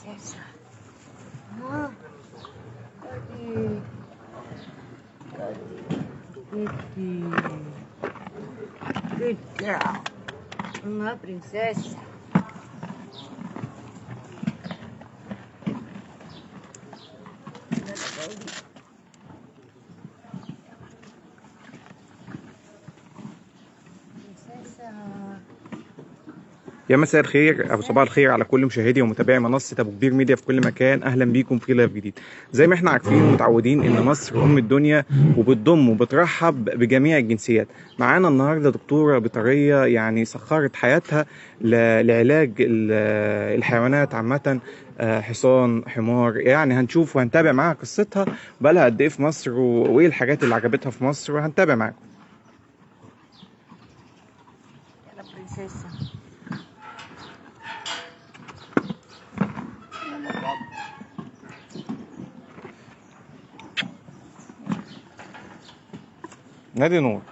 princesa. Ah, Cody. Cody. Good girl. Uma princesa. يا مساء الخير او صباح الخير على كل مشاهدي ومتابعي منصه ابو كبير ميديا في كل مكان. اهلا بيكم في لايف جديد. زي ما احنا عارفين ومتعودين ان مصر ام الدنيا وبتضم وبترحب بجميع الجنسيات. معانا النهارده دكتوره بيطريه يعني سخرت حياتها لعلاج الحيوانات عامه، حصان، حمار. يعني هنشوف وهنتابع معاها قصتها بقالها قد ايه في مصر وايه الحاجات اللي عجبتها في مصر، وهنتابع معاكم. يلا برنسيسا. نادي نور.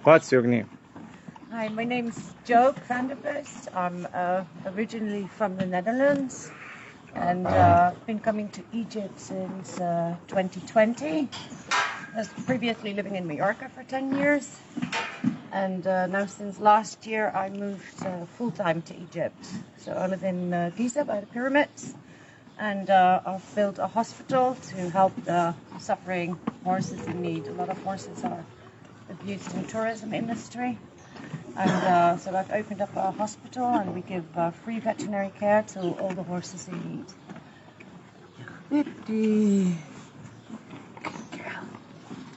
What's your name? Hi, my name's Joke van der Bust. I'm originally from the Netherlands and been coming to Egypt since 2020. I was previously living in Mallorca for 10 years. And now since last year I moved full-time to Egypt. So I live in Giza by the pyramids, and I've built a hospital to help the suffering horses in need. A lot of horses are abused in tourism industry. And so I've opened up a hospital and we give free veterinary care to all the horses in need.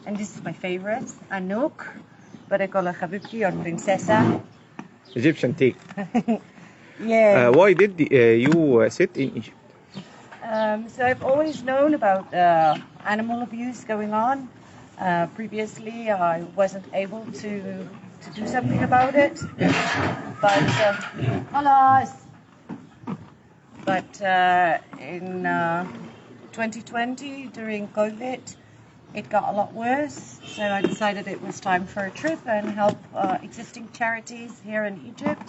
And this is my favorite, Anouk. But I call her Habibi or Princesa. Egyptian tea. Yeah. Why did you sit in Egypt? So I've always known about animal abuse going on. Previously, I wasn't able to do something about it. But in 2020, during COVID, it got a lot worse, so I decided it was time for a trip and help existing charities here in Egypt.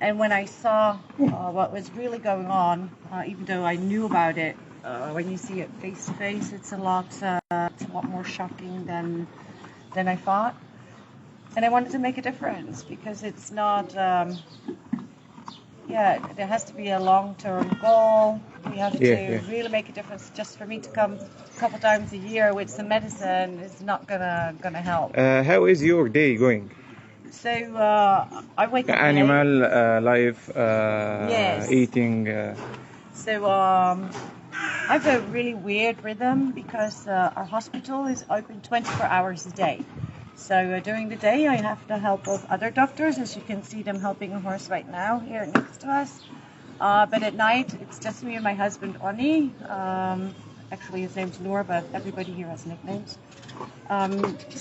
And when I saw what was really going on, even though I knew about it, when you see it face to face, it's a lot more shocking than I thought. And I wanted to make a difference because it's not. There has to be a long-term goal. We have to really make a difference. Just for me to come a couple times a year with some medicine is not gonna help. How is your day going? So I wake up Animal life, yes. Eating. So I have a really weird rhythm because our hospital is open 24 hours a day. So during the day I have the help of other doctors, as you can see them helping a horse right now here next to us. But at night it's just me and my husband Oni. Actually his name's Noor, but everybody here has nicknames.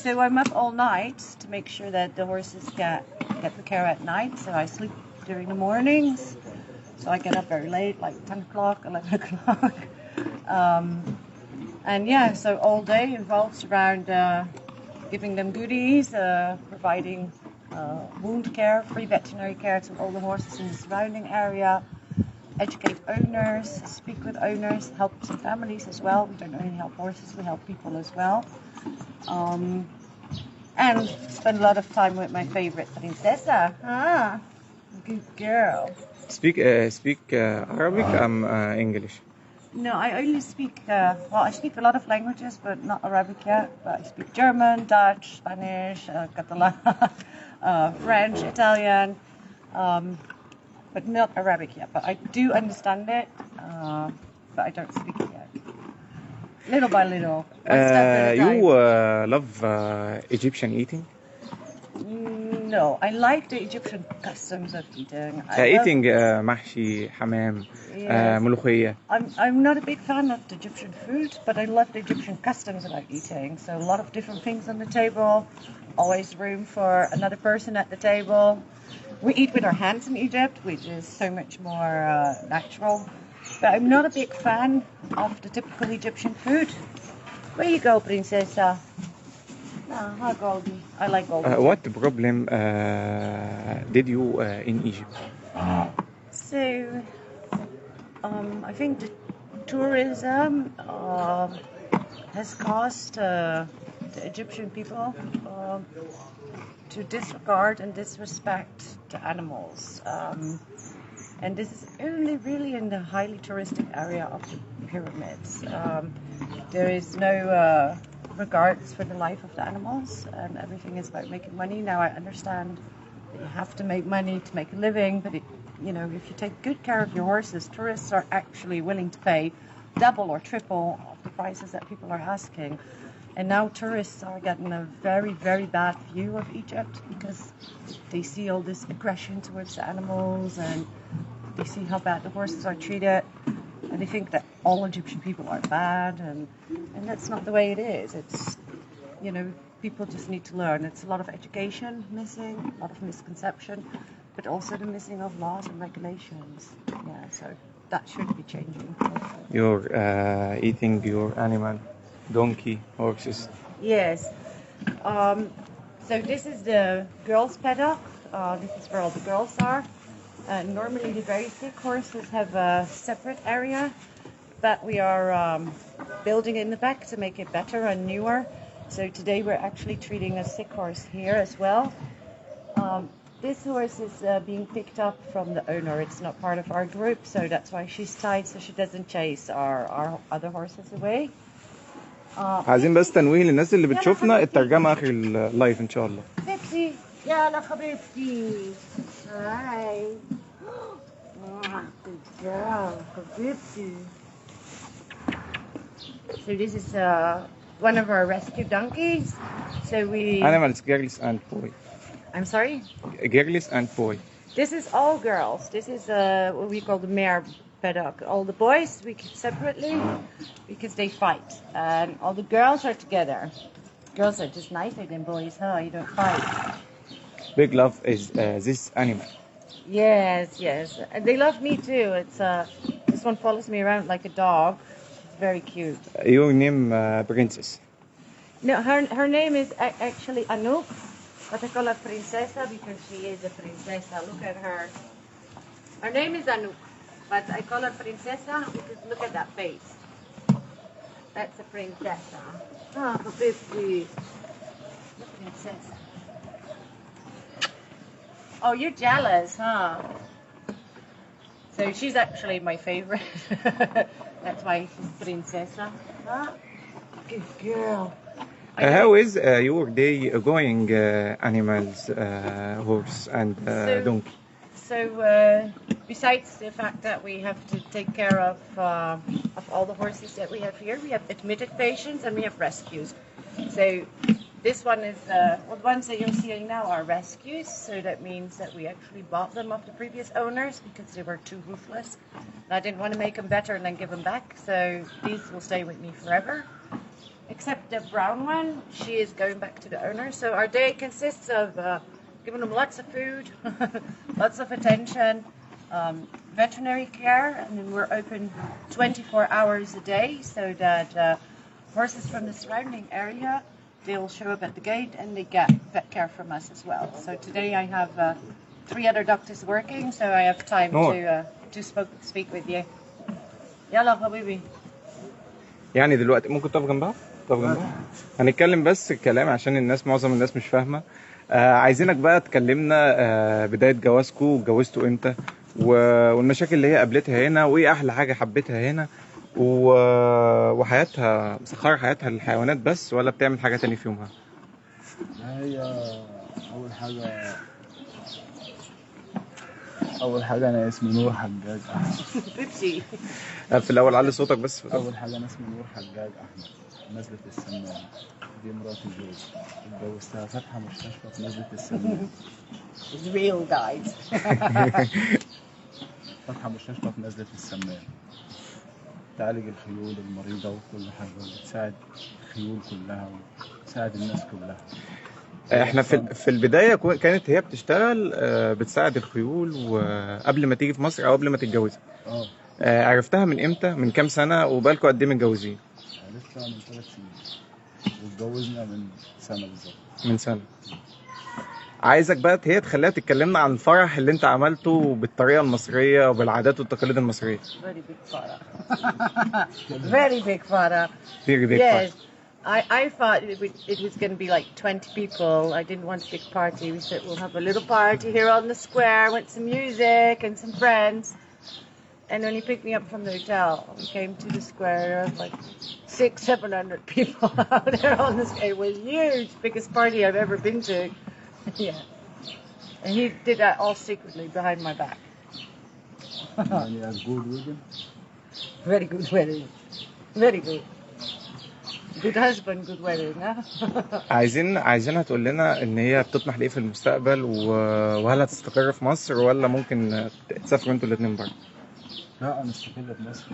So I'm up all night to make sure that the horses get the care at night. So I sleep during the mornings. So I get up very late, like 10 o'clock, 11 o'clock. And yeah, so all day involves around giving them goodies, providing wound care, free veterinary care to all the horses in the surrounding area, educate owners, speak with owners, help some families as well. We don't only help horses, we help people as well. And spend a lot of time with my favorite princesa. Good girl. Speak Arabic. English. No, I only speak, I speak a lot of languages, but not Arabic yet. But I speak German, Dutch, Spanish, Catalan, French, Italian, but not Arabic yet. But I do understand it, but I don't speak it yet. Little by little. You love Egyptian eating? No, I like the Egyptian customs of eating. Eating محشي, حمام, ملوخية. I'm not a big fan of the Egyptian food, but I love the Egyptian customs about eating. So a lot of different things on the table, always room for another person at the table. We eat with our hands in Egypt, which is so much more natural. But I'm not a big fan of the typical Egyptian food. Where you go, princesa? Hi Goldie. I like Goldie. What problem did you in Egypt? So, I think the tourism has caused the Egyptian people to disregard and disrespect the animals. And this is only really in the highly touristic area of the pyramids. There is no regards for the life of the animals, and everything is about making money. Now I understand that you have to make money to make a living, but if you take good care of your horses, tourists are actually willing to pay double or triple of the prices that people are asking. And now tourists are getting a very, very bad view of Egypt because they see all this aggression towards the animals, and they see how bad the horses are treated, and they think that all Egyptian people are bad, and that's not the way it is. It's, people just need to learn. It's a lot of education missing, a lot of misconception, but also the missing of laws and regulations. Yeah, so that should be changing. You're eating your animal, donkey, horses. Yes. So this is the girls' paddock. This is where all the girls are. Normally the very sick horses have a separate area, but we are building in the back to make it better and newer. So today we're actually treating a sick horse here as well. This horse is being picked up from the owner. It's not part of our group, so that's why she's tied so she doesn't chase our other horses away. عايزين بس تنويه للناس اللي بتشوفنا، الترجمة آخر اللايف إن شاء الله. بيبسي يلا حبيبتي. هاي. Good girl, حبيبتي. So this is one of our rescue donkeys. So we. Animals, girls and boy. I'm sorry? Girls and boy. This is all girls. This is what we call the mare paddock. All the boys we keep separately because they fight, and all the girls are together. Girls are just nicer than boys, huh? You don't fight. Big love is this animal. Yes, and they love me too. It's this one follows me around like a dog. It's very cute. Your name princess. No, her name is actually Anouk. But I call her Princesa because she is a princesa. Look at her. Her name is Anouk, but I call her Princesa because look at that face. That's a princesa. Oh, baby. Princesa. Oh, you're jealous, huh? So she's actually my favorite. That's why she's Princesa. Huh? Good girl. How is your day going, animals, horse and donkey? So besides the fact that we have to take care of all the horses that we have here, we have admitted patients and we have rescues. So this one is, the ones that you're seeing now are rescues. So that means that we actually bought them off the previous owners because they were too ruthless. And I didn't want to make them better and then give them back. So these will stay with me forever. Except the brown one, she is going back to the owner. So our day consists of giving them lots of food, lots of attention, veterinary care, and then we're open 24 hours a day so that horses from the surrounding area, they'll show up at the gate and they get vet care from us as well. So today I have 3 other doctors working, so I have time to speak with you. يلا حبيبي. يعني دلوقتي ممكن تقف جنبها؟ هنتكلم بس الكلام عشان معظم الناس مش فاهمة. عايزينك بقى تكلمنا بداية جوازكم واتجوزتوا امتى والمشاكل اللي هي قابلتها هنا وايه احلى حاجة حبيتها هنا وحياتها مسخرة حياتها للحيوانات بس ولا بتعمل حاجة تاني في يومها؟ هي أول حاجة أنا اسمي نور حجاج أحمد. بيبسي. في الأول علي صوتك بس. أول حاجة أنا اسمي نور حجاج أحمد، نزلة السمان. دي مراتي جوز، اتجوزتها فاتحة مستشفى في نزلة السمان. It's real guys. فاتحة مستشفى في نزلة السمان. تعالج الخيول المريضة وكل حاجة، وبتساعد الخيول كلها وبتساعد الناس كلها. احنا في البدايه كانت هي بتشتغل بتساعد الخيول وقبل ما تيجي في مصر او قبل ما تتجوزها. عرفتها من امتى؟ من كام سنه؟ وبقالكوا قد ايه متجوزين؟ عرفتها من 3 سنين. واتجوزنا من سنة بالظبط. من سنة. عايزك بقى هي تخليها تتكلمنا عن الفرح اللي انت عملته بالطريقة المصرية وبالعادات والتقاليد المصرية. Very big فرح. Very big فرح. Very big Yes. فرح. I thought it was going to be like 20 people. I didn't want a big party. We said we'll have a little party here on the square with some music and some friends. And when he picked me up from the hotel, we came to the square. There was like 600-700 people out there on the square. It was huge, biggest party I've ever been to. Yeah. And he did that all secretly behind my back. And you had good wedding? Very good wedding. Very good. Good husband, good wedding, huh? عايزينها تقول لنا ان هي بتطمح لايه في المستقبل وهل هتستقر في مصر ولا ممكن تسافروا انتوا الاثنين بره؟ لا نستقل في مصر،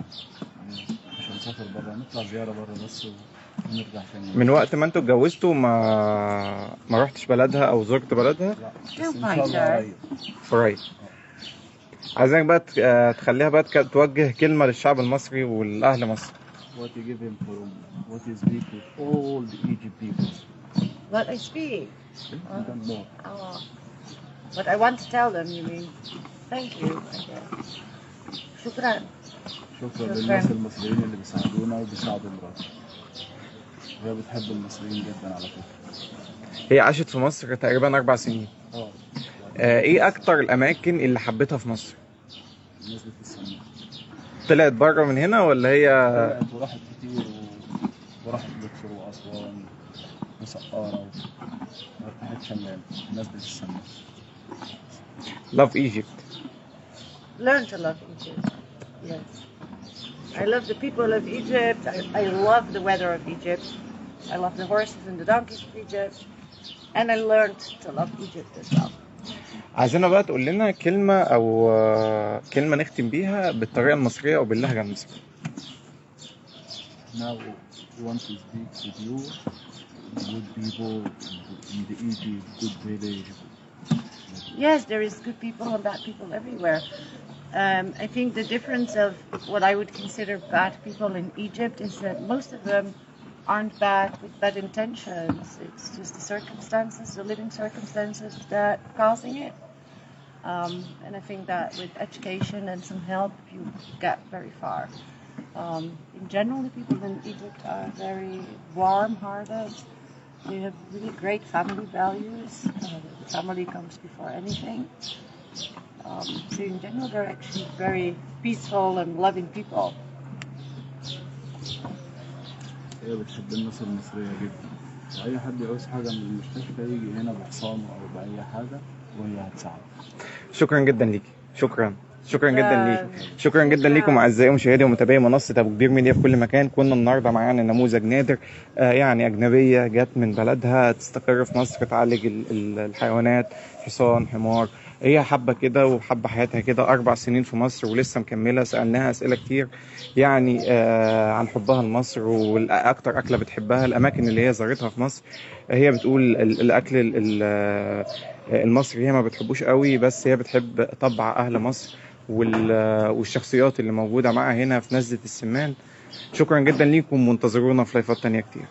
مش هنسافر بره، نطلع زيارة بره بس ونرجع تاني. من وقت ما انتوا اتجوزتوا ما رحتش بلدها او زرت بلدها؟ لا بس ان شاء الله قريب. قريب. عايزينك بقى تخليها بقى توجه كلمة للشعب المصري والأهل مصر. What you give him from what you speak with all the Egypt people. What I speak? You don't know. Oh. What I want to tell them, you mean? Thank you. شكرا. شكرا للناس المصريين اللي بيساعدونا وبيساعدوا مراتي. وهي بتحب المصريين جدا على فكرة. هي عاشت في مصر تقريبا 4 سنين. ايه اكتر الاماكن اللي حبيتها في مصر؟ نزلت السماء. طلعت بره من هنا ولا هي؟ طلعت وراحت كتير وراحت الاقصر واسوان وسقارة وراحت شمال. نزلت السماء. Love Egypt. Learn to love Egypt. Yes. I love the people of Egypt. I love the weather of Egypt. I love the horses and the donkeys of Egypt. And I learned to love Egypt as well. عايزينها بقى تقول لنا كلمة أو كلمة نختم بيها بالطريقة المصرية أو باللهجة المصرية. Now we want to speak with you, good people in the Egypt, good village. Yes, there is good people and bad people everywhere. I think the difference of what I would consider bad people in Egypt is that most of them aren't bad with bad intentions. It's just the circumstances, the living circumstances that are causing it. And I think that with education and some help, you get very far. In general, the people in Egypt are very warm-hearted. They have really great family values. Family comes before anything. So in general, they're actually very peaceful and loving people. هي بتحب الناس المصرية جدا. أي حد يعوز حاجة من المستشفى يجي هنا بحصانه أو بأي حاجة وهي هتساعده. شكرا جدا ليكي. شكرا جدا ليكم. شكرا جدا ليكم اعزائي مشاهدي ومتابعي منصه ابو كبير ميديا في كل مكان. كنا النهارده معانا نموذج نادر، يعني اجنبيه جت من بلدها تستقر في مصر، تعالج الحيوانات، حصان، حمار. هي حابه كده وحابه حياتها كده. 4 سنين في مصر ولسه مكمله. سالناها اسئله كتير يعني عن حبها لمصر والاكتر اكله بتحبها، الاماكن اللي هي زارتها في مصر. هي بتقول الاكل المصري هي ما بتحبوش قوي، بس هي بتحب طبع اهل مصر والشخصيات اللي موجودة معها هنا في نزلة السمان. شكرا جدا ليكم وانتظرونا في لايفات تانية كتير.